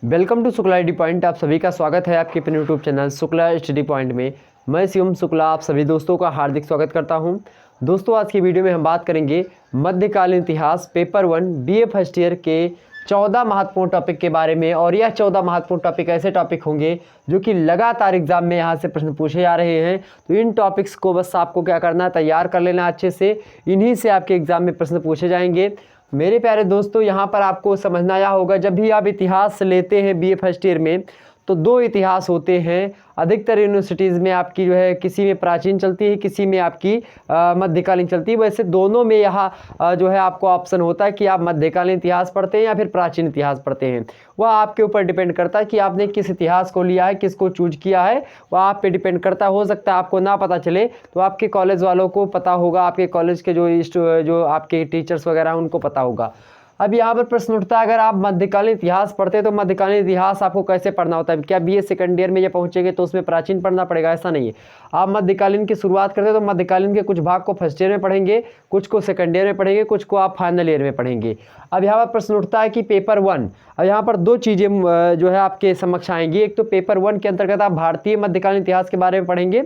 Welcome to Shukla study point. आप सभी का स्वागत है आपके अपने YouTube channel Shukla study point में। मैं शिवम शुक्ला आप सभी दोस्तों का हार्दिक स्वागत करता हूं। दोस्तों, आज की वीडियो में हम बात करेंगे मध्यकालीन इतिहास पेपर 1 बीए फर्स्ट ईयर के 14 महत्वपूर्ण टॉपिक के बारे में। और यह 14 महत्वपूर्ण टॉपिक ऐसे टॉपिक होंगे जो कि लगातार एग्जाम में यहाँ से प्रश्न पूछे जा रहे हैं। तो इन टॉपिक्स को बस आपको क्या करना है, तैयार कर लेना अच्छे से। इन्हीं से आपके एग्जाम में प्रश्न पूछे जाएंगे। मेरे प्यारे दोस्तों, यहाँ पर आपको समझना आया होगा, जब भी आप इतिहास लेते हैं बीए फर्स्ट ईयर में तो दो इतिहास होते हैं। अधिकतर यूनिवर्सिटीज़ में आपकी जो है किसी में प्राचीन चलती है, किसी में आपकी मध्यकालीन चलती है। वैसे दोनों में यहाँ जो है आपको ऑप्शन होता है कि आप मध्यकालीन इतिहास पढ़ते हैं या फिर प्राचीन इतिहास पढ़ते हैं। वह आपके ऊपर डिपेंड करता है कि आपने किस इतिहास को लिया है, किसको चूज किया है, वह आप पे डिपेंड करता। हो सकता है आपको ना पता चले तो आपके कॉलेज वालों को पता होगा, आपके कॉलेज के जो आपके टीचर्स वगैरह हैं उनको पता होगा। अब यहाँ पर प्रश्न उठता है, अगर आप मध्यकालीन इतिहास पढ़ते हैं तो मध्यकालीन इतिहास आपको कैसे पढ़ना होता है? क्या बीए सेकंड ईयर में जब पहुंचेंगे तो उसमें प्राचीन पढ़ना पड़ेगा? ऐसा नहीं है। आप मध्यकालीन की शुरुआत करते हैं तो मध्यकालीन के कुछ भाग को फर्स्ट ईयर में पढ़ेंगे, कुछ को सेकंड ईयर में पढ़ेंगे, कुछ को आप फाइनल ईयर में पढ़ेंगे। अब यहाँ पर प्रश्न उठता है कि पेपर 1, अब यहाँ पर दो चीज़ें जो है आपके समक्ष आएंगी। एक तो पेपर 1 के अंतर्गत आप भारतीय मध्यकालीन इतिहास के बारे में पढ़ेंगे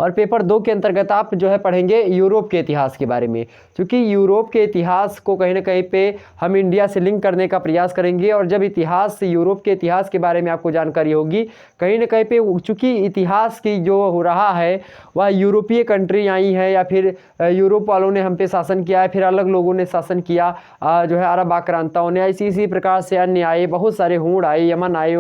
और पेपर 2 के अंतर्गत आप जो है पढ़ेंगे यूरोप के इतिहास के बारे में। क्योंकि यूरोप के इतिहास को कहीं ना कहीं पे हम इंडिया से लिंक करने का प्रयास करेंगे। और जब इतिहास यूरोप के इतिहास के बारे में आपको जानकारी होगी, कहीं ना कहीं पे चूँकि इतिहास की जो हो रहा है वह यूरोपीय कंट्री आई है या फिर यूरोप वालों ने हम पे शासन किया है, फिर अलग लोगों ने शासन किया, जो है अरब आक्रांताओं ने, इसी प्रकार से अन्य आए, बहुत सारे हूण आए, यमन आए,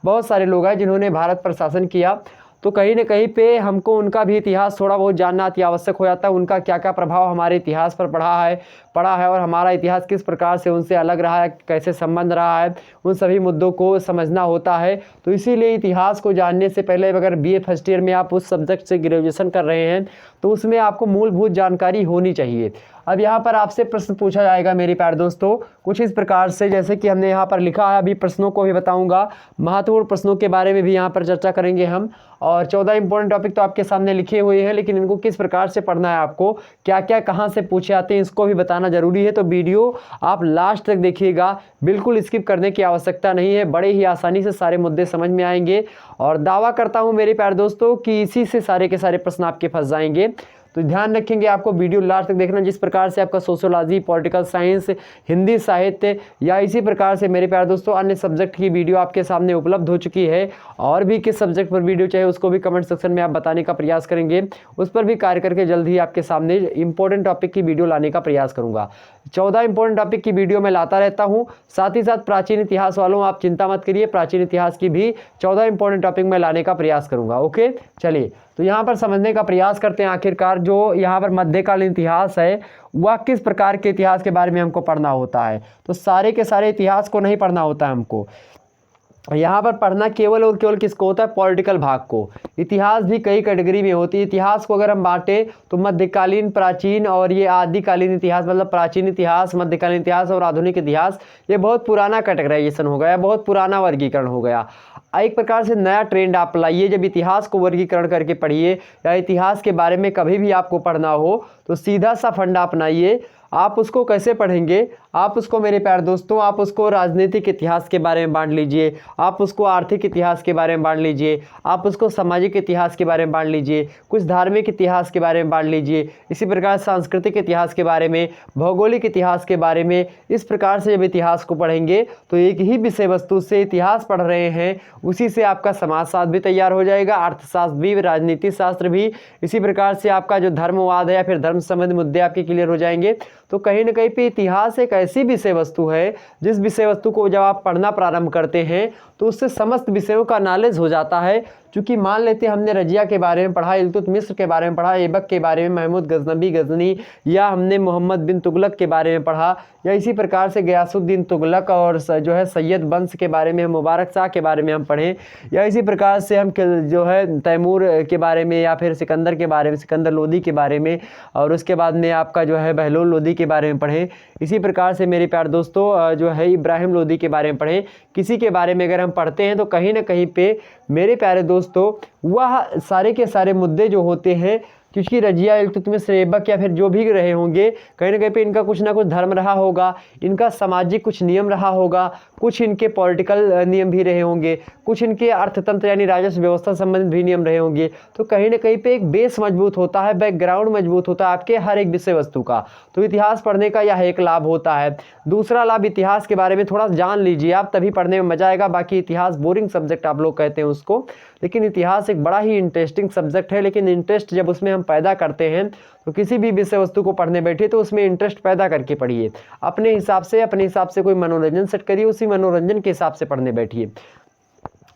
बहुत सारे लोग आए जिन्होंने भारत पर शासन किया। तो कहीं ना कहीं पे हमको उनका भी इतिहास थोड़ा बहुत जानना अति आवश्यक हो जाता है। उनका क्या क्या प्रभाव हमारे इतिहास पर पड़ा है और हमारा इतिहास किस प्रकार से उनसे अलग रहा है, कैसे संबंध रहा है, उन सभी मुद्दों को समझना होता है। तो इसीलिए इतिहास को जानने से पहले, अगर बीए फर्स्ट ईयर में आप उस सब्जेक्ट से ग्रेजुएशन कर रहे हैं तो उसमें आपको मूलभूत जानकारी होनी चाहिए। अब यहाँ पर आपसे प्रश्न पूछा जाएगा मेरे प्यारे दोस्तों कुछ इस प्रकार से, जैसे कि हमने यहाँ पर लिखा है। अभी प्रश्नों को भी बताऊंगा, महत्वपूर्ण प्रश्नों के बारे में भी यहाँ पर चर्चा करेंगे हम। और 14 इंपॉर्टेंट टॉपिक तो आपके सामने लिखे हुए हैं, लेकिन इनको किस प्रकार से पढ़ना है, आपको क्या क्या कहाँ से पूछे आते हैं, इसको भी बताना जरूरी है। तो वीडियो आप लास्ट तक देखिएगा, बिल्कुल स्किप करने की आवश्यकता नहीं है। बड़े ही आसानी से सारे मुद्दे समझ में आएंगे और दावा करता हूँ मेरे प्यारे दोस्तों कि इसी से सारे के सारे प्रश्न आपके फंस जाएंगे। तो ध्यान रखेंगे, आपको वीडियो लास्ट तक देखना। जिस प्रकार से आपका सोशियोलॉजी, पॉलिटिकल साइंस, हिंदी साहित्य या इसी प्रकार से मेरे प्यारे दोस्तों अन्य सब्जेक्ट की वीडियो आपके सामने उपलब्ध हो चुकी है, और भी किस सब्जेक्ट पर वीडियो चाहिए उसको भी कमेंट सेक्शन में आप बताने का प्रयास करेंगे। उस पर भी कार्य करके जल्द ही आपके सामने इंपॉर्टेंट टॉपिक की वीडियो लाने का प्रयास करूंगा। 14 इंपॉर्टेंट टॉपिक की वीडियो मैं लाता रहता हूं। साथ ही साथ प्राचीन इतिहास वालों आप चिंता मत करिए, प्राचीन इतिहास की भी 14 इंपॉर्टेंट टॉपिक मैं लाने का प्रयास करूंगा। ओके, चलिए तो यहाँ पर समझने का प्रयास करते हैं आखिरकार जो यहाँ पर मध्यकालीन इतिहास है वह किस प्रकार के इतिहास के बारे में हमको पढ़ना होता है। तो सारे के सारे इतिहास को नहीं पढ़ना होता है हमको, यहाँ पर पढ़ना केवल और केवल किसको होता है, पॉलिटिकल भाग को। इतिहास भी कई कैटेगरी में होती है। इतिहास को अगर हम बांटे तो मध्यकालीन, प्राचीन और ये आदिकालीन इतिहास, मतलब प्राचीन इतिहास, मध्यकालीन इतिहास और आधुनिक इतिहास, ये बहुत पुराना कैटेगराइजेशन हो गया, बहुत पुराना वर्गीकरण हो गया। एक प्रकार से नया ट्रेंड आप लाइए, जब इतिहास को वर्गीकरण करके पढ़िए या इतिहास के बारे में कभी भी आपको पढ़ना हो तो सीधा सा फंडा अपनाइए। आप उसको कैसे पढ़ेंगे, आप उसको मेरे प्यारे दोस्तों, आप उसको राजनीतिक इतिहास के बारे में बांट लीजिए, आप उसको आर्थिक इतिहास के बारे में बांट लीजिए, आप उसको सामाजिक इतिहास के बारे में बांट लीजिए, कुछ धार्मिक इतिहास के बारे में बांट लीजिए, इसी प्रकार सांस्कृतिक इतिहास के बारे में, भौगोलिक इतिहास के बारे में। इस प्रकार से जब इतिहास को पढ़ेंगे तो एक ही विषय वस्तु से इतिहास पढ़ रहे हैं, उसी से आपका समाजशास्त्र भी तैयार हो जाएगा, अर्थशास्त्र भी, राजनीति शास्त्र भी। इसी प्रकार से आपका जो धर्मवाद है या फिर धर्म संबंधी मुद्दे आपके क्लियर हो जाएंगे। तो कहीं ना कहीं पे इतिहास एक ऐसी विषय वस्तु है जिस विषय वस्तु को जब आप पढ़ना प्रारंभ करते हैं तो उससे समस्त विषयों का नॉलेज हो जाता है। क्योंकि मान लेते हैं हमने रजिया के बारे में पढ़ा, इल्तुतमिश के बारे में पढ़ा, ऐबक के बारे में, महमूद गजनबी गजनी, या हमने मोहम्मद बिन तुगलक के बारे में पढ़ा, या इसी प्रकार से गयासुद्दीन तुगलक और जो है सैयद वंश के बारे में, मुबारक शाह के बारे में हम पढ़ें, या इसी प्रकार से हम जो है तैमूर के बारे में या फिर सिकंदर के बारे में, सिकंदर लोदी के बारे में, और उसके बाद में आपका जो है बहलोल लोदी के बारे में पढ़ें। इसी प्रकार से मेरे प्यारे दोस्तों जो है इब्राहिम लोदी के बारे में पढ़ें। किसी के बारे में अगर हम पढ़ते हैं तो कहीं ना कहीं पे मेरे प्यारे दोस्तों वह सारे के सारे मुद्दे जो होते हैं क्योंकि रजिया, इल्तुतमिश, ऐबक या फिर जो भी रहे होंगे, कहीं ना कहीं पे इनका कुछ ना कुछ धर्म रहा होगा, इनका सामाजिक कुछ नियम रहा होगा, कुछ इनके पॉलिटिकल नियम भी रहे होंगे, कुछ इनके अर्थतंत्र यानी राजस्व व्यवस्था संबंधित भी नियम रहे होंगे। तो कहीं ना कहीं पे एक बेस मजबूत होता है, बैकग्राउंड मजबूत होता है आपके हर एक विषय वस्तु का। तो इतिहास पढ़ने का यह एक लाभ होता है। दूसरा लाभ, इतिहास के बारे में थोड़ा जान लीजिए आप, तभी पढ़ने में मजा आएगा। बाकी इतिहास बोरिंग सब्जेक्ट आप लोग कहते हैं उसको, लेकिन इतिहास एक बड़ा ही इंटरेस्टिंग सब्जेक्ट है। लेकिन इंटरेस्ट जब उसमें हम पैदा करते हैं, तो किसी भी विषय वस्तु को पढ़ने बैठिए तो उसमें इंटरेस्ट पैदा करके पढ़िए, अपने हिसाब से कोई मनोरंजन सेट करिए, उसी मनोरंजन के हिसाब से पढ़ने बैठिए।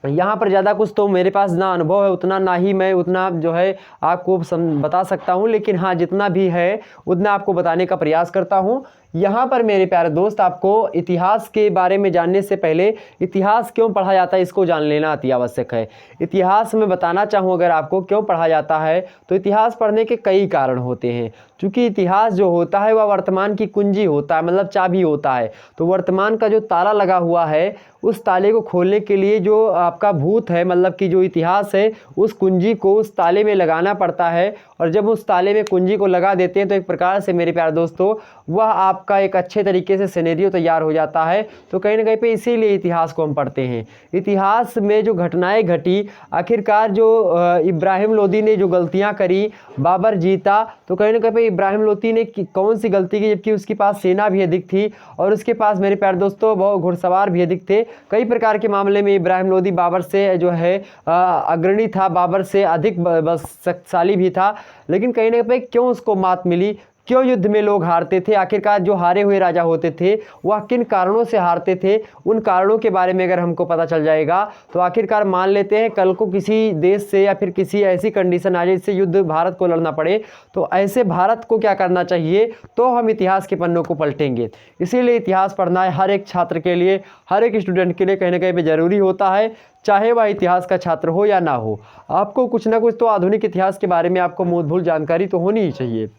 यहाँ पर ज़्यादा कुछ तो मेरे पास ना अनुभव है उतना, ना ही मैं उतना जो है आपको बता सकता हूँ, लेकिन हाँ जितना भी है उतना आपको बताने का प्रयास करता हूँ। यहाँ पर मेरे प्यारे दोस्त, आपको इतिहास के बारे में जानने से पहले इतिहास क्यों पढ़ा जाता है इसको जान लेना अति आवश्यक है। इतिहास में बताना चाहूँ अगर आपको क्यों पढ़ा जाता है, तो इतिहास पढ़ने के कई कारण होते हैं। क्योंकि इतिहास जो होता है वह वर्तमान की कुंजी होता है, मतलब चाबी होता है। तो वर्तमान का जो ताला लगा हुआ है, उस ताले को खोलने के लिए जो आपका भूत है, मतलब कि जो इतिहास है, उस कुंजी को उस ताले में लगाना पड़ता है। और जब उस ताले में कुंजी को लगा देते हैं तो एक प्रकार से मेरे प्यारे दोस्तों वह आपका एक अच्छे तरीके से सिनेरियो तैयार हो जाता है। तो कहीं ना कहीं पे इसीलिए इतिहास को हम पढ़ते हैं। इतिहास में जो घटनाएं घटी, आखिरकार जो इब्राहिम लोदी ने जो गलतियां करी, बाबर जीता, तो कहीं ना कहीं पे इब्राहिम लोदी ने कौन सी गलती की, जबकि उसके पास सेना भी अधिक थी और उसके पास मेरे प्यारे दोस्तों बहुत घुड़सवार भी अधिक थे। कई प्रकार के मामले में इब्राहिम लोदी बाबर से जो है अग्रणी था, बाबर से अधिक शक्तिशाली भी था। लेकिन कहीं ना कहीं क्यों उसको मात मिली, क्यों युद्ध में लोग हारते थे, आखिरकार जो हारे हुए राजा होते थे वह किन कारणों से हारते थे, उन कारणों के बारे में अगर हमको पता चल जाएगा तो आखिरकार मान लेते हैं कल को किसी देश से या फिर किसी ऐसी कंडीशन आ जाए जिससे युद्ध भारत को लड़ना पड़े, तो ऐसे भारत को क्या करना चाहिए, तो हम इतिहास के पन्नों को पलटेंगे। इसीलिए इतिहास पढ़ना है हर एक छात्र के लिए, हर एक स्टूडेंट के लिए कहीं ना कहीं पे ज़रूरी होता है, चाहे वह इतिहास का छात्र हो या ना हो। आपको कुछ ना कुछ तो आधुनिक इतिहास के बारे में आपको मूलभूत जानकारी तो होनी ही चाहिए।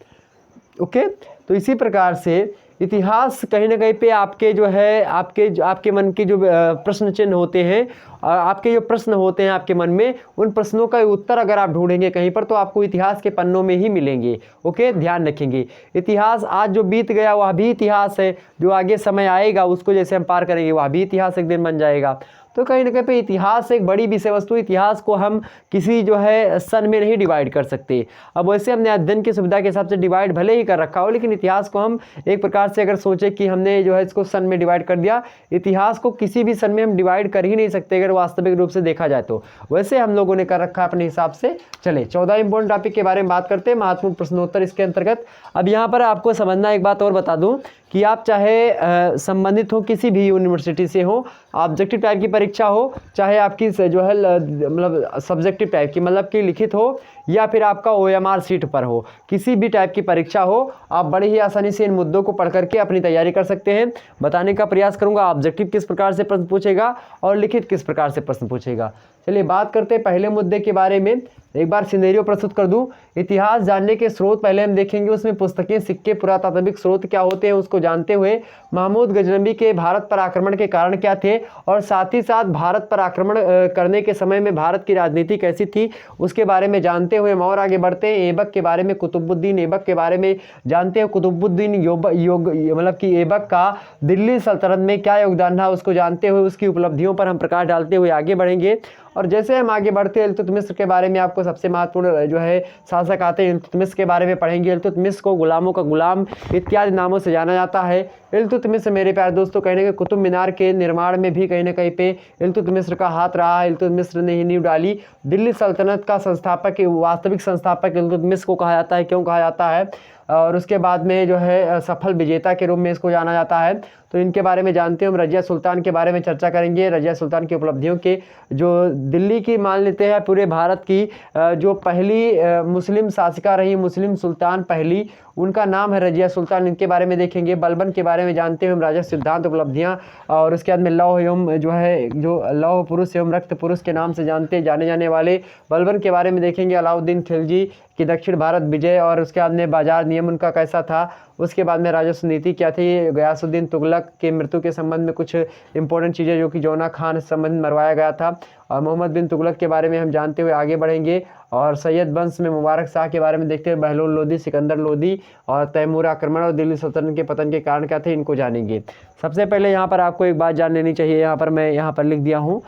ओके, तो इसी प्रकार से इतिहास कहीं ना कहीं पे आपके जो है आपके मन के जो प्रश्न चिन्ह होते हैं, आपके जो प्रश्न होते हैं आपके मन में, उन प्रश्नों का उत्तर अगर आप ढूंढेंगे कहीं पर तो आपको इतिहास के पन्नों में ही मिलेंगे। ओके, ध्यान रखेंगे। इतिहास आज जो बीत गया वह भी इतिहास है, जो आगे समय आएगा उसको जैसे हम पार करेंगे वह भी इतिहास एक दिन बन जाएगा। तो कहीं ना कहीं पे इतिहास एक बड़ी विषय वस्तु, इतिहास को हम किसी जो है सन में नहीं डिवाइड कर सकते। अब वैसे हमने अध्ययन की सुविधा के हिसाब से डिवाइड भले ही कर रखा हो, लेकिन इतिहास को हम एक प्रकार से अगर सोचे कि हमने जो है इसको सन में डिवाइड कर दिया, इतिहास को किसी भी सन में हम डिवाइड कर ही नहीं सकते अगर वास्तविक रूप से देखा जाए तो। वैसे हम लोगों ने कर रखा है अपने हिसाब से। चले 14 इंपॉर्टेंट टॉपिक के बारे में बात करते हैं, महत्वपूर्ण प्रश्नोत्तर इसके अंतर्गत। अब यहाँ पर आपको समझना एक बात और बता दूँ कि आप चाहे संबंधित हो किसी भी यूनिवर्सिटी से हो, ऑब्जेक्टिव टाइप की परीक्षा हो, चाहे आपकी जो है मतलब सब्जेक्टिव टाइप की मतलब कि लिखित हो, या फिर आपका OMR सीट पर हो, किसी भी टाइप की परीक्षा हो, आप बड़े ही आसानी से इन मुद्दों को पढ़ करके अपनी तैयारी कर सकते हैं। बताने का प्रयास करूंगा ऑब्जेक्टिव किस प्रकार से प्रश्न पूछेगा और लिखित किस प्रकार से प्रश्न पूछेगा। चलिए बात करते हैं पहले मुद्दे के बारे में। एक बार सिनेरियो प्रस्तुत कर दूं। इतिहास जानने के स्रोत पहले हम देखेंगे, उसमें पुस्तकें, सिक्के, पुरातात्विक स्रोत क्या होते हैं उसको जानते हुए महमूद गजनबी के भारत पर आक्रमण के कारण क्या थे, और साथ ही साथ भारत पर आक्रमण करने के समय में भारत की राजनीति कैसी थी उसके बारे में जानते हुए हम और आगे बढ़ते हैं। ऐबक के बारे में, कुतुबुद्दीन ऐबक के बारे में जानते हैं। कुतुबुद्दीन मतलब कि ऐबक का दिल्ली सल्तनत में क्या योगदान था उसको जानते हुए उसकी उपलब्धियों पर हम प्रकाश डालते हुए आगे बढ़ेंगे। और जैसे हम आगे बढ़ते हैं इल्तुतमिश के बारे में आपको सबसे महत्वपूर्ण जो है शासक आते हैं, इल्तुतमिश के बारे में पढ़ेंगे। इल्तुतमिश को गुलामों का गुलाम इत्यादि नामों से जाना जाता है। इल्तुतमिश मेरे प्यारे दोस्तों कहीं ना कहीं कुतुब मीनार के निर्माण में भी कहीं ना कहीं पे इल्तुतमिश का हाथ रहा है। इल्तुतमिश ने ही नींव डाली। दिल्ली सल्तनत का संस्थापक, वास्तविक संस्थापक इल्तुतमिश को कहा जाता है। क्यों कहा जाता है? और उसके बाद में जो है सफल विजेता के रूप में इसको जाना जाता है। तो इनके बारे में जानते हैं हम। रजिया सुल्तान के बारे में चर्चा करेंगे। रजिया सुल्तान की उपलब्धियों के, जो दिल्ली की मान लेते हैं पूरे भारत की जो पहली मुस्लिम शासिका रही, मुस्लिम सुल्तान पहली, उनका नाम है रजिया सुल्तान। इनके बारे में देखेंगे। बलबन के बारे में जानते हैं हम, राजा सिद्धांत, उपलब्धियां। और उसके बाद में लौह एवं जो है जो लौह पुरुष एवं रक्त पुरुष के नाम से जाने जाने वाले बलबन के बारे में देखेंगे। अलाउद्दीन खिलजी की दक्षिण भारत विजय और उसके बाद में बाजार नियम उनका कैसा था, उसके बाद में राजस्व नीति क्या थी, गयासुद्दीन तुगलक के मृत्यु के संबंध में कुछ इंपॉर्टेंट चीज़ें जो कि जौना खान संबंध में मरवाया गया था, और मोहम्मद बिन तुगलक के बारे में हम जानते हुए आगे बढ़ेंगे। और सैयद वंश में मुबारक शाह के बारे में देखते हुए बहलोल लोदी, सिकंदर लोदी और तैमूर आक्रमण और दिल्ली सल्तनत के पतन के कारण क्या थे, इनको जानेंगे। सबसे पहले यहाँ पर आपको एक बात जान लेनी चाहिए, यहाँ पर मैं यहाँ पर लिख दिया हूँ,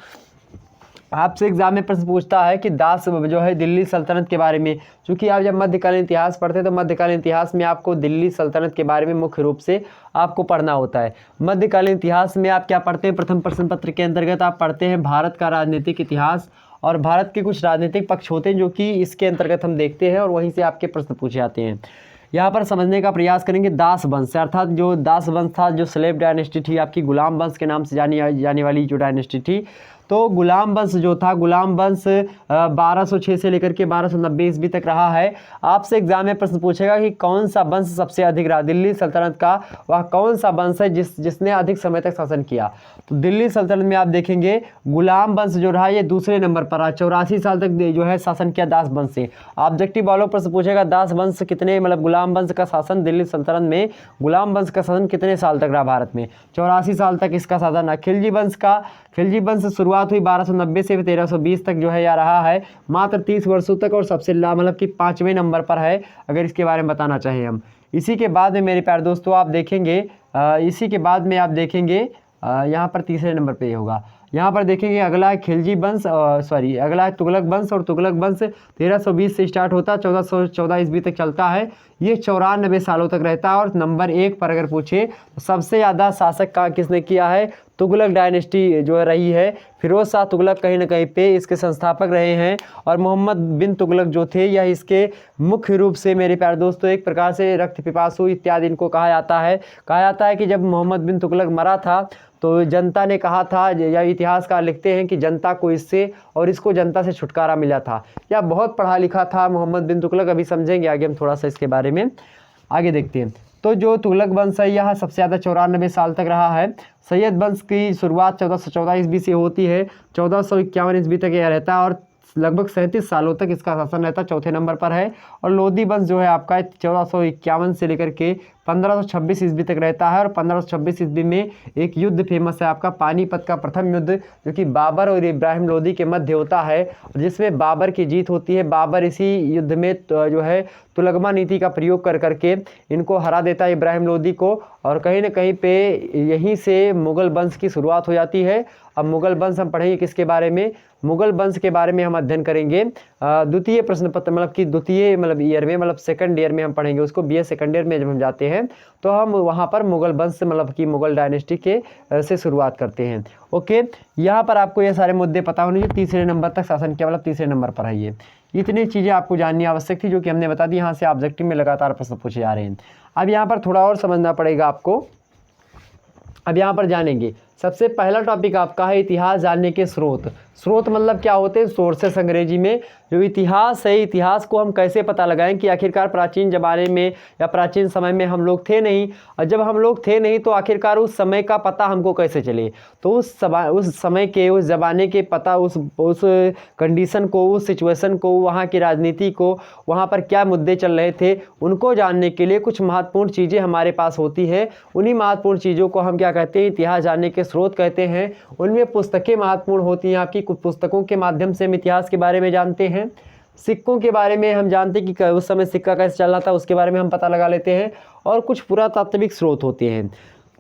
आपसे एग्जाम में प्रश्न पूछता है कि दास जो है दिल्ली सल्तनत के बारे में, क्योंकि आप जब मध्यकालीन इतिहास पढ़ते हैं तो मध्यकालीन इतिहास में आपको दिल्ली सल्तनत के बारे में मुख्य रूप से आपको पढ़ना होता है। मध्यकालीन इतिहास में आप क्या पढ़ते हैं, प्रथम प्रश्न पत्र के अंतर्गत आप पढ़ते हैं भारत का राजनीतिक इतिहास, और भारत के कुछ राजनीतिक पक्ष होते हैं जो कि इसके अंतर्गत हम देखते हैं और वहीं से आपके प्रश्न पूछे जाते हैं। यहाँ पर समझने का प्रयास करेंगे दास वंश, अर्थात जो दास वंश था, जो स्लेव डायनेस्टी थी आपकी, गुलाम वंश के नाम से जाने वाली जो डायनेस्टी थी, तो गुलाम वंश जो था, गुलाम वंश 1206 से लेकर के 1290 ईस्वी तक रहा है। आपसे एग्जाम में प्रश्न पूछेगा कि कौन सा वंश सबसे अधिक रहा दिल्ली सल्तनत का, वह कौन सा वंश है जिसने अधिक समय तक शासन किया। तो दिल्ली सल्तनत में आप देखेंगे गुलाम वंश जो रहा ये दूसरे नंबर पर रहा, 84 साल तक जो है शासन किया दास वंश से। ऑब्जेक्टिव वालों प्रश्न पूछेगा दास वंश कितने, मतलब गुलाम वंश का शासन दिल्ली सल्तनत में, गुलाम वंश का शासन कितने साल तक रहा भारत में, 84 साल तक इसका शासन रहा। खिलजी वंश शुरुआत हुई 1290 से 1320 तक जो है या रहा है मात्र 30 वर्षों तक, और सबसे मतलब कि 5वें नंबर पर है अगर इसके बारे में बताना चाहें हम। इसी के बाद में मेरे प्यारे दोस्तों आप देखेंगे, इसी के बाद में आप देखेंगे यहाँ पर तीसरे नंबर पे होगा। यहाँ पर देखेंगे अगला है खिलजी वंश, अगला है तुगलक वंश, और तुगलक वंश 1320 से स्टार्ट होता है, 1414 ईस्वी तक चलता है, ये 94 सालों तक रहता है। और नंबर 1 पर अगर पूछे तो सबसे ज़्यादा शासक का किसने किया है, तुगलक डायनेस्टी जो रही है। फिरोज शाह तुगलक कहीं ना कहीं पे इसके संस्थापक रहे हैं, और मोहम्मद बिन तुगलक जो थे यह इसके मुख्य रूप से मेरे प्यारे दोस्तों एक प्रकार से रक्त पिपासु इत्यादि इनको कहा जाता है कि जब मोहम्मद बिन तुगलक मरा था तो जनता ने कहा था, या इतिहासकार लिखते हैं कि जनता को इससे और इसको जनता से छुटकारा मिला था। यह बहुत पढ़ा लिखा था मोहम्मद बिन तुगलक, अभी समझेंगे आगे हम थोड़ा सा इसके बारे में, आगे देखते हैं। तो जो तुगलक वंश है यह सबसे ज़्यादा 94 साल तक रहा है। सैयद वंश की शुरुआत 1414 ईस्वी से होती है, 1451 ईस्वी तक यह रहता है, और लगभग 37 सालों तक इसका शासन रहता, चौथे नंबर पर है। और लोधी वंश जो है आपका 1451 से लेकर के 1526 ईस्वी तक रहता है, और 1526 ईस्वी में एक युद्ध फेमस है आपका पानीपत का प्रथम युद्ध, जो कि बाबर और इब्राहिम लोदी के मध्य होता है, जिसमें बाबर की जीत होती है। बाबर इसी युद्ध में जो है तुलगमा नीति का प्रयोग कर करके इनको हरा देता है इब्राहिम लोदी को, और कहीं ना कहीं पे यहीं से मुगल वंश की शुरुआत हो जाती है। अब मुगल वंश हम पढ़ेंगे किसके बारे में, मुगल वंश के बारे में हम अध्ययन करेंगे द्वितीय प्रश्न पत्र, मतलब कि द्वितीय ईयर में, मतलब सेकंड ईयर में हम पढ़ेंगे उसको, बीए सेकंड ईयर में जब हम जाते हैं तो हम वहाँ पर मुगल वंश मतलब कि मुगल डायनेस्टी के से शुरुआत करते हैं। ओके, यहाँ पर आपको ये सारे मुद्दे पता होने चाहिए। तीसरे नंबर तक शासन किया, मतलब तीसरे नंबर पर है ये। इतनी चीज़ें आपको जाननी आवश्यक थी जो कि हमने बता दी। यहाँ से ऑब्जेक्टिव में लगातार प्रश्न पूछे जा रहे हैं। अब यहाँ पर थोड़ा और समझना पड़ेगा आपको। अब यहाँ पर जानेंगे सबसे पहला टॉपिक आपका है इतिहास जानने के स्रोत। स्रोत मतलब क्या होते हैं, सोर्सेस अंग्रेजी में। जो इतिहास है, इतिहास को हम कैसे पता लगाएं कि आखिरकार प्राचीन ज़माने में या प्राचीन समय में हम लोग थे नहीं, और जब हम लोग थे नहीं तो आखिरकार उस समय का पता हमको कैसे चले। तो उस समय के, उस ज़माने के पता, उस कंडीशन को, उस सिचुएशन को, वहाँ की राजनीति को, वहाँ पर क्या मुद्दे चल रहे थे, उनको जानने के लिए कुछ महत्वपूर्ण चीज़ें हमारे पास होती है। उन्हीं महत्वपूर्ण चीज़ों को हम क्या कहते हैं, इतिहास जानने के स्रोत कहते हैं। उनमें पुस्तकें महत्वपूर्ण होती हैं आपकी, कुछ पुस्तकों के माध्यम से हम इतिहास के बारे में जानते हैं। सिक्कों के बारे में हम जानते हैं कि उस समय सिक्का कैसे चल रहा था, उसके बारे में हम पता लगा लेते हैं। और कुछ पुरातात्विक स्रोत होते हैं,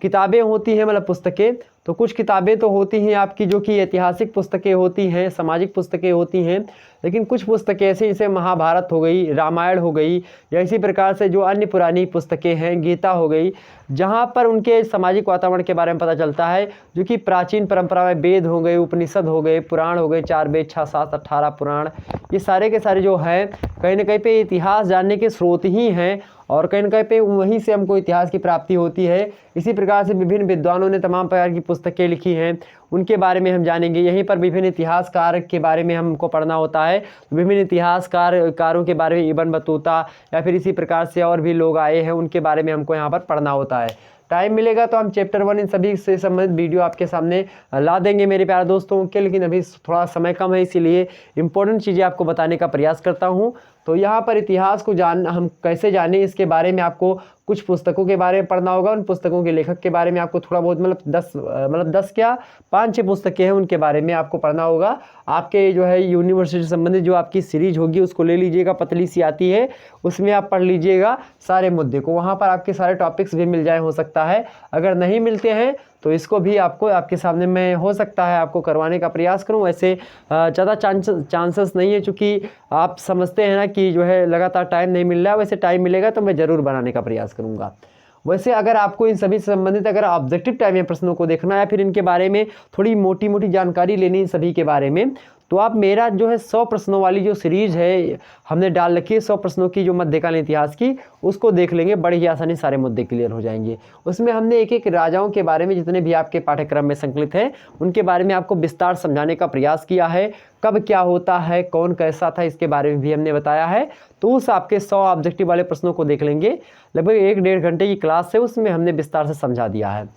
किताबें होती हैं, मतलब पुस्तकें। तो कुछ किताबें तो होती हैं आपकी जो कि ऐतिहासिक पुस्तकें होती हैं, सामाजिक पुस्तकें होती हैं, लेकिन कुछ पुस्तकें ऐसी जैसे महाभारत हो गई, रामायण हो गई, या इसी प्रकार से जो अन्य पुरानी पुस्तकें हैं, गीता हो गई, जहाँ पर उनके सामाजिक वातावरण के बारे में पता चलता है। जो कि प्राचीन परंपरा में वेद हो गए, उपनिषद हो गए, पुराण हो गए, 4 वेद 6 7 18 पुराण, ये सारे के सारे जो हैं कहीं ना कहीं पे इतिहास जानने के स्रोत ही हैं, और कहीं ना कहीं पे वहीं से हमको इतिहास की प्राप्ति होती है। इसी प्रकार से विभिन्न विद्वानों ने तमाम प्रकार की पुस्तकें लिखी हैं, उनके बारे में हम जानेंगे। यहीं पर विभिन्न इतिहासकार के बारे में हमको पढ़ना होता है। विभिन्न इतिहासकारों के बारे में इब्न बतूता या फिर इसी प्रकार से और भी लोग आए हैं, उनके बारे में हमको यहाँ पर पढ़ना होता है। टाइम मिलेगा तो हम चैप्टर 1 इन सभी से संबंधित वीडियो आपके सामने ला देंगे मेरे प्यारे दोस्तों के, लेकिन अभी थोड़ा समय कम है, इसीलिए इंपॉर्टेंट चीज़ें आपको बताने का प्रयास करता हूँ। तो यहाँ पर इतिहास को हम कैसे जानें इसके बारे में आपको कुछ पुस्तकों के बारे में पढ़ना होगा। उन पुस्तकों के लेखक के बारे में आपको थोड़ा बहुत मतलब 10 क्या 5-6 पुस्तकें हैं उनके बारे में आपको पढ़ना होगा। आपके जो है यूनिवर्सिटी से संबंधित जो आपकी सीरीज होगी उसको ले लीजिएगा, पतली सी आती है, उसमें आप पढ़ लीजिएगा सारे मुद्दे को, वहाँ पर आपके सारे टॉपिक्स भी मिल जाए हो सकता है। अगर नहीं मिलते हैं तो इसको भी आपको आपके सामने में हो सकता है आपको करवाने का प्रयास करूं। वैसे ज़्यादा चांसेस नहीं है, चूँकि आप समझते हैं ना कि जो है लगातार टाइम नहीं मिल रहा है। वैसे टाइम मिलेगा तो मैं ज़रूर बनाने का प्रयास करूंगा। वैसे अगर आपको इन सभी से संबंधित अगर ऑब्जेक्टिव टाइप में प्रश्नों को देखना है, फिर इनके बारे में थोड़ी मोटी मोटी जानकारी लेनी इन सभी के बारे में, तो आप मेरा जो है 100 प्रश्नों वाली जो सीरीज है हमने डाल रखी है, 100 प्रश्नों की जो मध्यकालीन इतिहास की, उसको देख लेंगे, बड़ी ही आसानी सारे मुद्दे क्लियर हो जाएंगे। उसमें हमने एक एक राजाओं के बारे में जितने भी आपके पाठ्यक्रम में संकलित हैं उनके बारे में आपको विस्तार समझाने का प्रयास किया है। कब क्या होता है, कौन कैसा था, इसके बारे में भी हमने बताया है। तो उस आपके 100 ऑब्जेक्टिव वाले प्रश्नों को देख लेंगे। लगभग 1-1.5 घंटे की क्लास है, उसमें हमने विस्तार से समझा दिया है।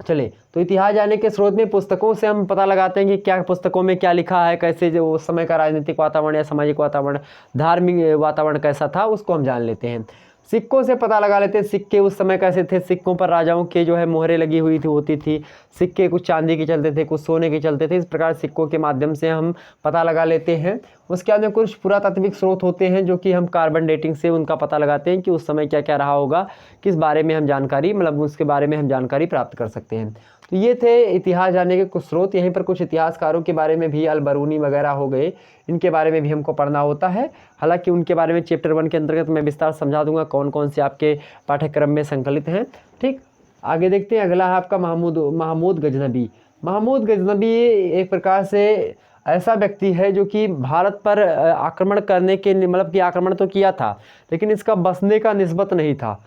चले तो इतिहास जानने के स्रोत में पुस्तकों से हम पता लगाते हैं कि क्या पुस्तकों में क्या लिखा है, कैसे जो उस समय का राजनीतिक वातावरण या सामाजिक वातावरण, धार्मिक वातावरण कैसा था, उसको हम जान लेते हैं। सिक्कों से पता लगा लेते हैं सिक्के उस समय कैसे थे। सिक्कों पर राजाओं के जो है मोहरें लगी हुई थी होती थी। सिक्के कुछ चांदी के चलते थे, कुछ सोने के चलते थे। इस प्रकार सिक्कों के माध्यम से हम पता लगा लेते हैं। उसके बाद में कुछ पुरातात्विक स्रोत होते हैं जो कि हम कार्बन डेटिंग से उनका पता लगाते हैं कि उस समय क्या क्या रहा होगा, किस बारे में हम जानकारी मतलब उसके बारे में हम जानकारी प्राप्त कर सकते हैं। तो ये थे इतिहास जानने के कुछ स्रोत। यहीं पर कुछ इतिहासकारों के बारे में भी, अल बरूनी वगैरह हो गए, इनके बारे में भी हमको पढ़ना होता है। हालांकि उनके बारे में चैप्टर 1 के अंतर्गत मैं विस्तार समझा दूंगा कौन कौन से आपके पाठ्यक्रम में संकलित हैं। ठीक, आगे देखते हैं। अगला है आपका महमूद गजनबी। महमूद गजनबी एक प्रकार से ऐसा व्यक्ति है जो कि भारत पर आक्रमण करने के मतलब कि आक्रमण तो किया था, लेकिन इसका बसने का निस्बत नहीं था।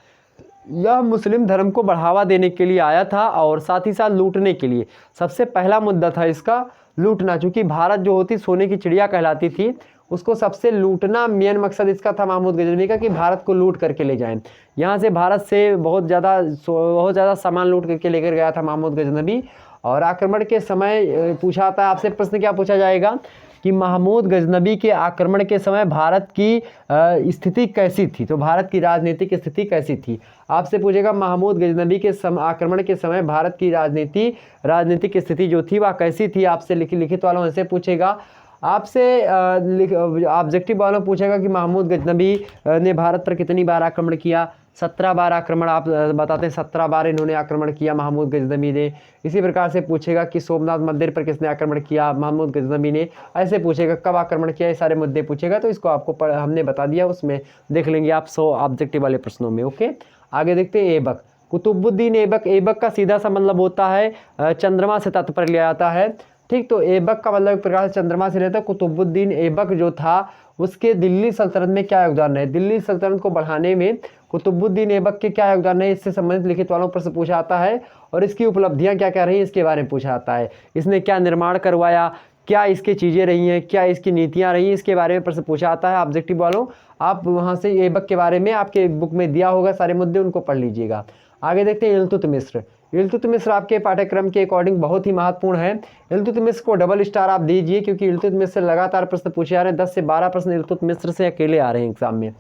यह मुस्लिम धर्म को बढ़ावा देने के लिए आया था और साथ ही साथ लूटने के लिए। सबसे पहला मुद्दा था इसका लूटना, चूँकि भारत जो होती सोने की चिड़िया कहलाती थी, उसको सबसे लूटना मेन मकसद इसका था महमूद गजनबी का, कि भारत को लूट करके ले जाएं। यहाँ से भारत से बहुत ज़्यादा सामान लूट करके लेकर गया था महमूद गजनबी। और आक्रमण के समय पूछा था आपसे प्रश्न, क्या पूछा जाएगा कि महमूद गजनबी के आक्रमण के समय भारत की स्थिति कैसी थी, तो भारत की राजनीतिक स्थिति कैसी थी। आपसे पूछेगा महमूद गजनबी के आक्रमण के समय भारत की राजनीतिक स्थिति जो थी वह कैसी थी। आपसे लिखित वालों से पूछेगा। आपसे ऑब्जेक्टिव वालों पूछेगा कि महमूद गजनबी ने भारत पर कितनी बार आक्रमण किया। 17 बार आक्रमण आप बताते हैं, 17 बार इन्होंने आक्रमण किया महमूद गजनबी ने। इसी प्रकार से पूछेगा कि सोमनाथ मंदिर पर किसने आक्रमण किया, महमूद गजनबी ने। ऐसे पूछेगा कब आक्रमण किया, ये सारे मुद्दे पूछेगा। तो इसको आपको हमने बता दिया, उसमें देख लेंगे आप 100 ऑब्जेक्टिव वाले प्रश्नों में। ओके, आगे देखते हैं ऐबक। कुतुबुद्दीन ऐबक। ऐबक का सीधा सा मतलब होता है चंद्रमा से तात्पर्य लिया जाता है। ठीक, तो ऐबक का मतलब एक प्रकार से चंद्रमा से रहता है। कुतुबुद्दीन ऐबक जो था उसके दिल्ली सल्तनत में क्या योगदान है, दिल्ली सल्तनत को बढ़ाने में कुतुबुद्दीन ऐबक के क्या योगदान है, इससे संबंधित लिखित वालों पर से पूछा आता है। और इसकी उपलब्धियां क्या क्या रही इसके बारे में पूछा आता है। इसने क्या निर्माण करवाया, क्या इसकी चीज़ें रही हैं, क्या इसकी नीतियां रही, इसके बारे में प्रश्न पूछा आता है। ऑब्जेक्टिव वालों आप वहाँ से ऐबक के बारे में आपके बुक में दिया होगा सारे मुद्दे, उनको पढ़ लीजिएगा। आगे देखते हैं इल्तुतमिश। इल्तुतमिश आपके पाठ्यक्रम के अकॉर्डिंग बहुत ही महत्वपूर्ण है। इल्तुतमिश को डबल स्टार आप दीजिए, क्योंकि इल्तुतमिश से लगातार प्रश्न पूछे आ रहे हैं। 10 से 12 प्रश्न इल्तुतमिश से अकेले आ रहे हैं एग्जाम में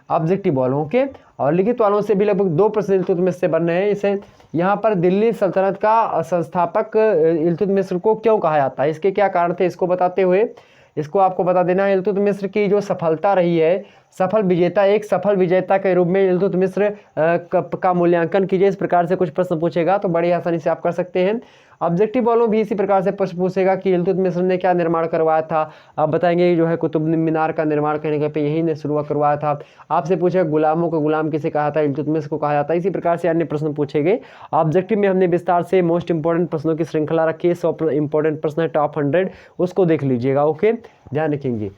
ऑब्जेक्टिव वालों के। और लिखित वालों से भी लगभग 2 प्रश्न इल्तुतमिश से बन रहे हैं। इसे यहाँ पर दिल्ली सल्तनत का संस्थापक इल्तुतमिश को क्यों कहा जाता है, इसके क्या कारण थे, इसको बताते हुए इसको आपको बता देना है। इल्तुतमिश की जो सफलता रही है, एक सफल विजेता के रूप में इल्तुतमिश का मूल्यांकन कीजिए। इस प्रकार से कुछ प्रश्न पूछेगा तो बड़ी आसानी से आप कर सकते हैं। ऑब्जेक्टिव वालों भी इसी प्रकार से प्रश्न पूछेगा कि इल्तुतमिश ने क्या निर्माण करवाया था। आप बताएंगे जो है कुतुब मीनार का निर्माण करने पे यही ने शुरुआत करवाया था। आपसे पूछेगा गुलामों को गुलाम किसे कहा था, इल्तुतमिश को कहा जाता है। इसी प्रकार से अन्य प्रश्न पूछेंगे। ऑब्जेक्टिव में हमने विस्तार से मोस्ट इंपॉर्टेंट प्रश्नों की श्रृंखला रखी है। 100 इंपॉर्टेंट प्रश्न है, टॉप 100, उसको देख लीजिएगा। ओके, ध्यान रखेंगे।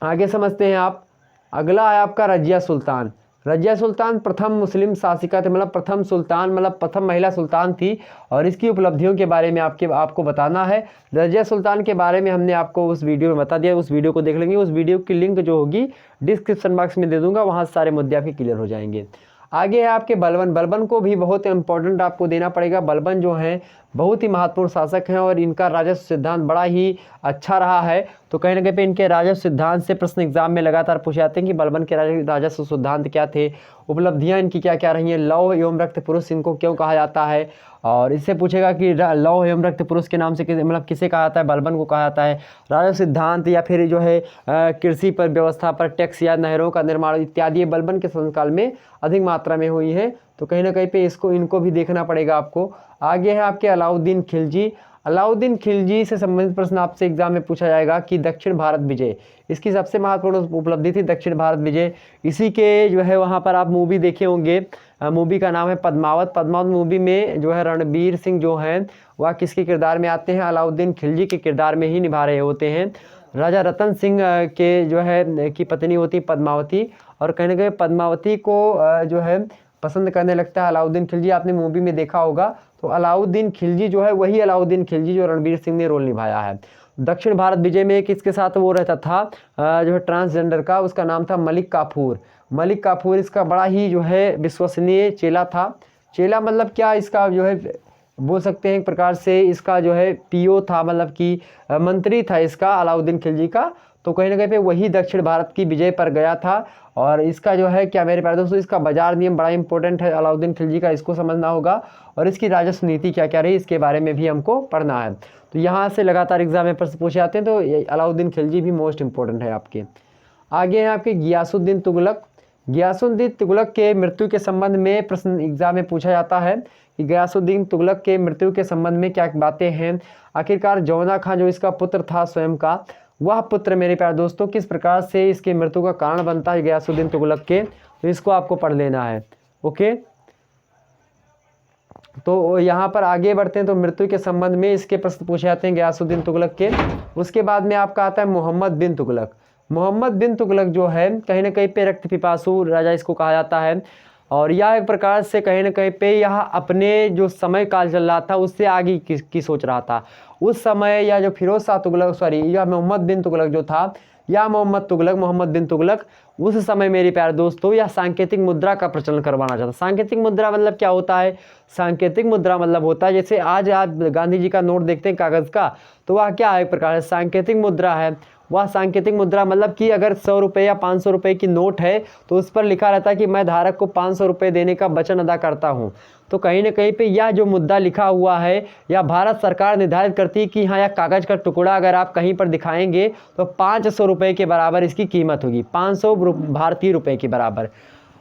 आगे समझते हैं आप। अगला है आपका रजिया सुल्तान। रजिया सुल्तान प्रथम मुस्लिम शासिका थे, मतलब प्रथम सुल्तान, मतलब प्रथम महिला सुल्तान थी। और इसकी उपलब्धियों के बारे में आपको बताना है। रजिया सुल्तान के बारे में हमने आपको उस वीडियो में बता दिया, उस वीडियो को देख लेंगे। उस वीडियो की लिंक जो होगी डिस्क्रिप्शन बॉक्स में दे दूंगा, वहाँ सारे मुद्दे आपके क्लियर हो जाएंगे। आगे है आपके बलबन। बलबन को भी बहुत इंपॉर्टेंट आपको देना पड़ेगा। बलबन जो है बहुत ही महत्वपूर्ण शासक हैं और इनका राजस्व सिद्धांत बड़ा ही अच्छा रहा है। तो कहीं ना कहीं पे इनके राजस्व सिद्धांत से प्रश्न एग्जाम में लगातार पूछे जाते हैं कि बलबन के राजस्व सिद्धांत क्या थे, उपलब्धियां इनकी क्या क्या रही हैं, लौह एवं रक्त पुरुष इनको क्यों कहा जाता है, और इससे पूछेगा कि लौह एवं रक्त पुरुष के नाम से मतलब किसे कहा जाता है, बलबन को कहा जाता है। राजस्व सिद्धांत या फिर जो है कृषि पर व्यवस्था पर टैक्स या नहरों का निर्माण इत्यादि ये बलबन के शासनकाल में अधिक मात्रा में हुई है। तो कहीं ना कहीं पे इनको भी देखना पड़ेगा आपको। आगे है आपके अलाउद्दीन खिलजी। अलाउद्दीन खिलजी से संबंधित प्रश्न आपसे एग्जाम में पूछा जाएगा कि दक्षिण भारत विजय, इसकी सबसे महत्वपूर्ण उपलब्धि थी दक्षिण भारत विजय। इसी के जो है वहाँ पर आप मूवी देखे होंगे, मूवी का नाम है पद्मावत। पद्मावत मूवी में जो है रणबीर सिंह जो हैं वह किसके किरदार में आते हैं, अलाउद्दीन खिलजी के किरदार में ही निभा रहे होते हैं। राजा रतन सिंह के जो है की पत्नी होती पद्मावती, और कहीं ना कहीं पद्मावती को जो है पसंद करने लगता है अलाउद्दीन खिलजी। आपने मूवी में देखा होगा। तो अलाउद्दीन खिलजी जो है वही अलाउद्दीन खिलजी जो रणबीर सिंह ने रोल निभाया है। दक्षिण भारत विजय में किसके साथ वो रहता था जो है ट्रांसजेंडर का, उसका नाम था मलिक काफूर। मलिक काफूर इसका बड़ा ही जो है विश्वसनीय चेला था। चेला मतलब क्या, इसका जो है बोल सकते हैं एक प्रकार से इसका जो है पीओ था, मतलब कि मंत्री था इसका अलाउद्दीन खिलजी का। तो कहीं ना कहीं पे वही दक्षिण भारत की विजय पर गया था। और इसका जो है क्या मेरे प्यारे दोस्तों, इसका बाजार नियम बड़ा इंपॉर्टेंट है अलाउद्दीन खिलजी का, इसको समझना होगा। और इसकी राजस्व नीति क्या क्या रही इसके बारे में भी हमको पढ़ना है। तो यहाँ से लगातार एग्जाम में प्रश्न पूछे जाते हैं, तो अलाउद्दीन खिलजी भी मोस्ट इंपॉर्टेंट है आपके। आगे हैं आपके गियासुद्दीन तुगलक। गियासुद्दीन तुगलक के मृत्यु के संबंध में प्रश्न एग्जाम में पूछा जाता है कि गियासुद्दीन तुगलक के मृत्यु के संबंध में क्या बातें हैं। आखिरकार जौना खां जो इसका पुत्र था स्वयं का, वह पुत्र मेरे प्यारे दोस्तों किस प्रकार से इसके मृत्यु का कारण बनता है गियासुद्दीन तुगलक के, तो इसको आपको पढ़ लेना है। ओके, तो यहाँ पर आगे बढ़ते हैं। तो मृत्यु के संबंध में इसके प्रश्न पूछे जाते हैं गियासुद्दीन तुगलक के। उसके बाद में आपका आता है मोहम्मद बिन तुगलक। मोहम्मद बिन तुगलक जो है कहीं ना कहीं पे रक्त पिपासु राजा इसको कहा जाता है। और यह एक प्रकार से कहीं ना कहीं पे यह अपने जो समय काल चल रहा था उससे आगे की सोच रहा था। उस समय या जो फिरोज शाह तुगलक या मोहम्मद बिन तुगलक जो था, या मोहम्मद बिन तुगलक उस समय मेरे प्यारे दोस्तों यह सांकेतिक मुद्रा का प्रचलन करवाना चाहता। सांकेतिक मुद्रा मतलब क्या होता है, सांकेतिक मुद्रा मतलब होता है जैसे आज आप गांधी जी का नोट देखते हैं कागज़ का, तो वह क्या है एक प्रकार से सांकेतिक मुद्रा है। वह सांकेतिक मुद्रा मतलब कि अगर 100 रुपये या 500 रुपये की नोट है तो उस पर लिखा रहता है कि मैं धारक को 500 रुपये देने का वचन अदा करता हूँ। तो कहीं ना कहीं पे यह जो मुद्दा लिखा हुआ है या भारत सरकार निर्धारित करती है कि हाँ यह कागज़ का टुकड़ा अगर आप कहीं पर दिखाएंगे तो 500 रुपये के बराबर इसकी कीमत होगी, 500 भारतीय रुपये के बराबर।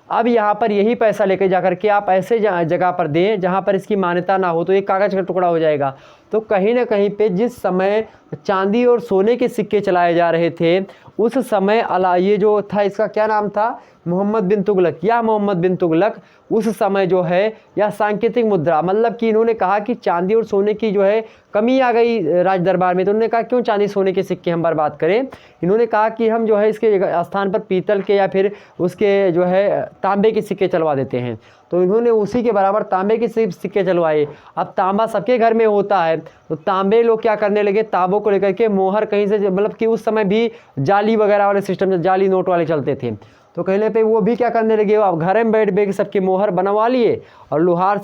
अब यहाँ पर यही पैसा लेकर जाकर के आप ऐसे जगह पर दें जहाँ पर इसकी मान्यता ना हो, तो एक कागज़ का टुकड़ा हो जाएगा। तो कहीं ना कहीं पे जिस समय चांदी और सोने के सिक्के चलाए जा रहे थे उस समय ये जो था इसका क्या नाम था, मोहम्मद बिन तुगलक। या मोहम्मद बिन तुगलक उस समय जो है या सांकेतिक मुद्रा मतलब कि इन्होंने कहा कि चांदी और सोने की जो है कमी आ गई राज दरबार में, तो उन्होंने कहा क्यों चांदी सोने के सिक्के हम बर्बाद करें। इन्होंने कहा कि हम जो है इसके स्थान पर पीतल के या फिर उसके जो है तांबे के सिक्के चलवा देते हैं। तो इन्होंने उसी के बराबर तांबे के सिक्के चलवाए। अब तांबा सबके घर में होता है, तो तांबे लोग क्या करने लगे, तांबों को लेकर के मोहर कहीं से, मतलब कि उस समय भी जाली वगैरह वाले सिस्टम, जाली नोट वाले चलते थे, तो कहने पे वो भी क्या करने लगे, अब घर में बैठ बैठ सबकी मोहर बनवा लिए। और लोहार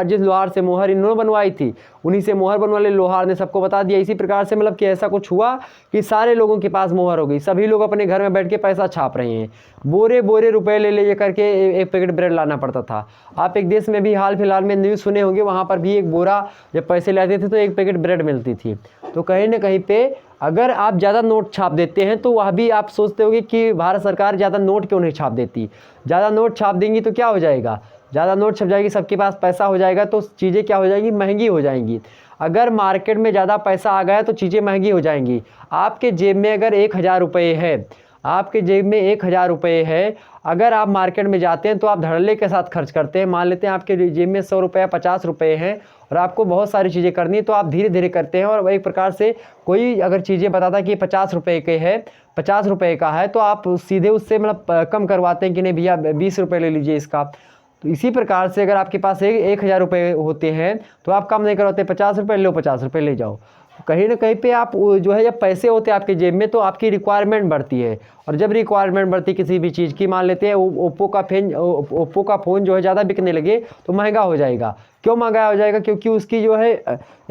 जिस लोहार से मोहर इन्होंने बनवाई थी उन्हीं से मोहर बनवा लिए, लोहार ने सबको बता दिया। इसी प्रकार से मतलब कि ऐसा कुछ हुआ कि सारे लोगों के पास मोहर हो गई, सभी लोग अपने घर में बैठ के पैसा छाप रहे हैं। बोरे बोरे रुपए ले करके एक पैकेट ब्रेड लाना पड़ता था। आप एक देश में भी हाल फिलहाल में न्यूज़ सुने होंगे, वहाँ पर भी एक बोरा जब पैसे लाते थे तो एक पैकेट ब्रेड मिलती थी। तो कहीं ना कहीं पे अगर आप ज़्यादा नोट छाप देते हैं तो वह भी आप सोचते होंगे कि भारत सरकार ज़्यादा नोट क्यों नहीं छाप देती। ज़्यादा नोट छाप देंगी तो क्या हो जाएगा, ज़्यादा नोट छप जाएगी, सबके पास पैसा हो जाएगा, तो चीज़ें क्या हो जाएंगी, महंगी हो जाएंगी। अगर मार्केट में ज़्यादा पैसा आ गया तो चीज़ें महंगी हो जाएंगी। आपके जेब में अगर 1000 रुपये है, आपके जेब में 1000 रुपये है, अगर आप मार्केट में जाते हैं तो आप धड़ल्ले के साथ खर्च करते हैं। मान लेते हैं आपके जेब में 100 रुपये 50 रुपये हैं और आपको बहुत सारी चीज़ें करनी है, तो आप धीरे धीरे करते हैं। और एक प्रकार से कोई अगर चीज़ें बताता कि 50 रुपये के है, 50 रुपये का है, तो आप सीधे उससे मतलब कम करवाते हैं कि नहीं भैया 20 रुपये ले लीजिए इसका। तो इसी प्रकार से अगर आपके पास 1000 रुपये होते हैं तो आप कम नहीं करवाते, 50 रुपये लो, 50 रुपये ले जाओ। कहीं ना कहीं पे आप जो है जब पैसे होते हैं आपके जेब में तो आपकी रिक्वायरमेंट बढ़ती है, और जब रिक्वायरमेंट बढ़ती है किसी भी चीज़ की, मान लेते हैं ओप्पो का फ़ोन जो है ज़्यादा बिकने लगे तो महंगा हो जाएगा। क्यों महंगा हो जाएगा? क्योंकि उसकी जो है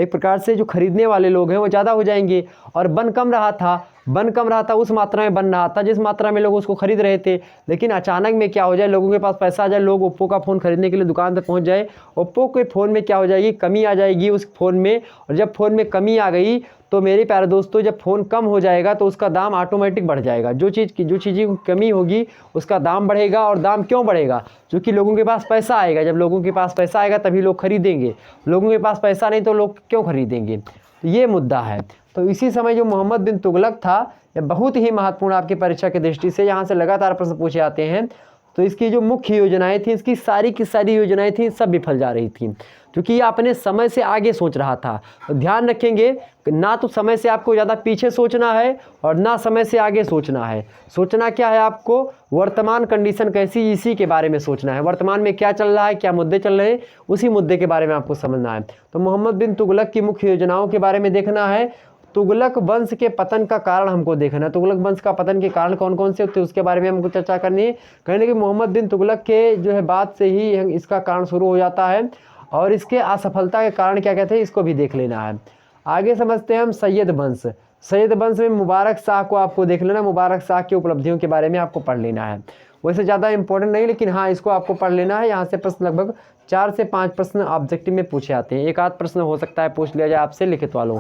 एक प्रकार से जो खरीदने वाले लोग हैं वो ज़्यादा हो जाएंगे, और बन कम रहा था, उस मात्रा में बन रहा था जिस मात्रा में लोग उसको खरीद रहे थे। लेकिन अचानक में क्या हो जाए, लोगों के पास पैसा आ जाए, लोग ओप्पो का फ़ोन खरीदने के लिए दुकान तक पहुंच जाए, ओप्पो के फ़ोन में क्या हो जाएगी, कमी आ जाएगी उस फ़ोन में। और जब फ़ोन में कमी आ गई तो मेरे प्यारे दोस्तों, जब फ़ोन कम हो जाएगा तो उसका दाम ऑटोमेटिक बढ़ जाएगा। जो चीज़ की कमी होगी उसका दाम बढ़ेगा। और दाम क्यों बढ़ेगा? क्योंकि लोगों के पास पैसा आएगा। जब लोगों के पास पैसा आएगा तभी लोग खरीदेंगे, लोगों के पास पैसा नहीं तो लोग क्यों खरीदेंगे? तो ये मुद्दा है। तो इसी समय जो मोहम्मद बिन तुगलक था, यह बहुत ही महत्वपूर्ण आपकी परीक्षा की दृष्टि से, यहाँ से लगातार प्रश्न पूछे जाते हैं। तो इसकी जो मुख्य योजनाएं थी, इसकी सारी की सारी योजनाएं थी, सब विफल जा रही थी, क्योंकि ये अपने समय से आगे सोच रहा था। तो ध्यान रखेंगे, ना तो समय से आपको ज़्यादा पीछे सोचना है और ना समय से आगे सोचना है। सोचना क्या है आपको? वर्तमान कंडीशन कैसी, इसी के बारे में सोचना है। वर्तमान में क्या चल रहा है, क्या मुद्दे चल रहे हैं, उसी मुद्दे के बारे में आपको समझना है। तो मोहम्मद बिन तुगलक की मुख्य योजनाओं के बारे में देखना है। तुगलक वंश के पतन का कारण हमको देखना है। तुगलक वंश का पतन के कारण कौन कौन से होते हैं उसके बारे में हमको चर्चा करनी है। कहने कि मोहम्मद बिन तुगलक के जो है बाद से ही इसका कारण शुरू हो जाता है, और इसके असफलता के कारण क्या कहते हैं इसको भी देख लेना है। आगे समझते हैं हम सैयद वंश। सैयद वंश में मुबारक शाह को आपको देख लेना, मुबारक शाह की उपलब्धियों के बारे में आपको पढ़ लेना है। वैसे ज़्यादा इंपॉर्टेंट नहीं, लेकिन हाँ इसको आपको पढ़ लेना है। यहाँ से प्रश्न लगभग 4 से 5 प्रश्न ऑब्जेक्टिव में पूछे आते हैं। एक आध प्रश्न हो सकता है पूछ लिया जाए आपसे लिखित वालों।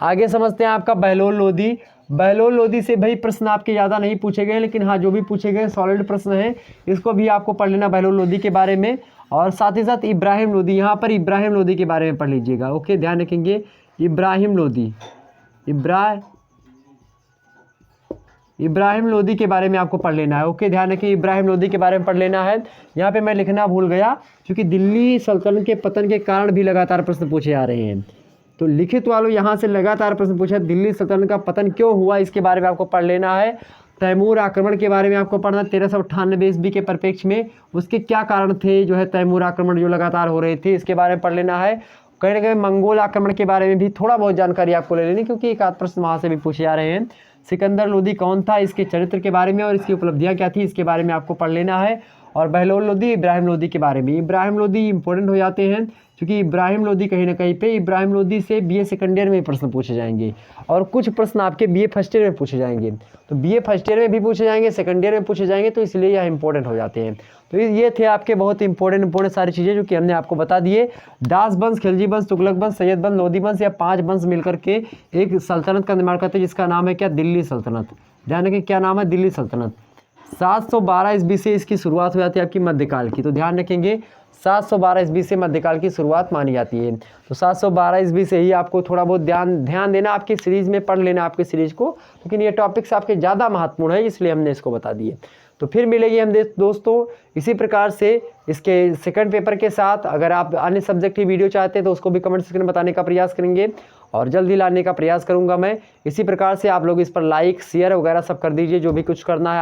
आगे समझते हैं आपका बहलोल लोदी। बहलोल लोदी से भाई प्रश्न आपके ज़्यादा नहीं पूछे गए, लेकिन हाँ जो भी पूछे गए सॉलिड प्रश्न हैं, इसको भी आपको पढ़ लेना बहलोल लोदी के बारे में। और साथ ही साथ इब्राहिम लोदी, यहाँ पर इब्राहिम लोदी के बारे में पढ़ लीजिएगा। ओके, ध्यान रखेंगे, इब्राहिम लोदी, इब्राहिम लोदी के बारे में आपको पढ़ लेना है। ओके, ध्यान रखिए, इब्राहिम लोदी के बारे में पढ़ लेना है। यहाँ पे मैं लिखना भूल गया, क्योंकि दिल्ली सल्तनत के पतन के कारण भी लगातार प्रश्न पूछे आ रहे हैं। तो लिखित वालों यहाँ से लगातार प्रश्न पूछा, दिल्ली सल्तनत का पतन क्यों हुआ, इसके बारे में आपको पढ़ लेना है। तैमूर आक्रमण के बारे में आपको पढ़ना, 1398 ईस्वी के परिप्रेक्ष्य में उसके क्या कारण थे, जो है तैमूर आक्रमण जो लगातार हो रहे थे, इसके बारे में पढ़ लेना है। कहीं ना कहीं मंगोल आक्रमण के बारे में भी थोड़ा बहुत जानकारी आपको ले लेनी, क्योंकि एक आध प्रश्न वहाँ से भी पूछे जा रहे हैं। सिकंदर लोदी कौन था, इसके चरित्र के बारे में और इसकी उपलब्धियाँ क्या थी, इसके बारे में आपको पढ़ लेना है। और बहलोल लोदी, इब्राहिम लोदी के बारे में। इब्राहिम लोदी इंपॉर्टेंट हो जाते हैं, क्योंकि इब्राहिम लोदी कहीं ना कहीं पे इब्राहिम लोदी से बीए सेकंड ईयर में प्रश्न पूछे जाएंगे, और कुछ प्रश्न आपके बीए फर्स्ट ईयर में पूछे जाएंगे। तो बीए फर्स्ट ईयर में भी पूछे जाएंगे, सेकंड ईयर में पूछे जाएंगे, तो इसलिए यह इंपॉर्टेंट हो जाते हैं। तो ये थे आपके बहुत इंपॉर्टेंट सारी चीज़ें जो कि हमने आपको बता दिए। दास वंश, खिलजी वंश, तुगलक वंश, सैयद वंश, लोदी वंश, या 5 वंश मिलकर के एक सल्तनत का निर्माण करते हैं, जिसका नाम है क्या, दिल्ली सल्तनत। ध्यान रखें, क्या नाम है, दिल्ली सल्तनत। 712 ईस्वी से इसकी शुरुआत हो जाती है आपकी मध्यकाल की। तो ध्यान रखेंगे, 712 ईस्वी से मध्यकाल की शुरुआत मानी जाती है। तो 712 ईस्वी से ही आपको थोड़ा बहुत ध्यान देना, आपकी सीरीज़ में पढ़ लेना आपकी सीरीज़ को, लेकिन ये टॉपिक्स आपके ज़्यादा महत्वपूर्ण है, इसलिए हमने इसको बता दिए। तो फिर मिलेगी हम दोस्तों इसी प्रकार से इसके सेकंड पेपर के साथ। अगर आप अन्य सब्जेक्ट की वीडियो चाहते हैं तो उसको भी कमेंट सेक्शन में बताने का प्रयास करेंगे, और जल्दी लाने का प्रयास करूंगा मैं। इसी प्रकार से आप लोग इस पर लाइक शेयर वगैरह सब कर दीजिए, जो भी कुछ करना है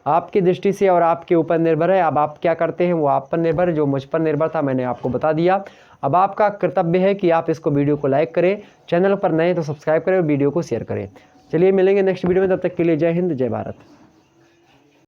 आपकी दृष्टि से और आपके ऊपर निर्भर है। अब आप क्या करते हैं वो आप पर निर्भर है, जो मुझ पर निर्भर था मैंने आपको बता दिया। अब आपका कर्तव्य है कि आप इसको वीडियो को लाइक करें, चैनल पर नए तो सब्सक्राइब करें और वीडियो को शेयर करें। चलिए मिलेंगे नेक्स्ट वीडियो में, तब तक के लिए जय हिंद, जय भारत।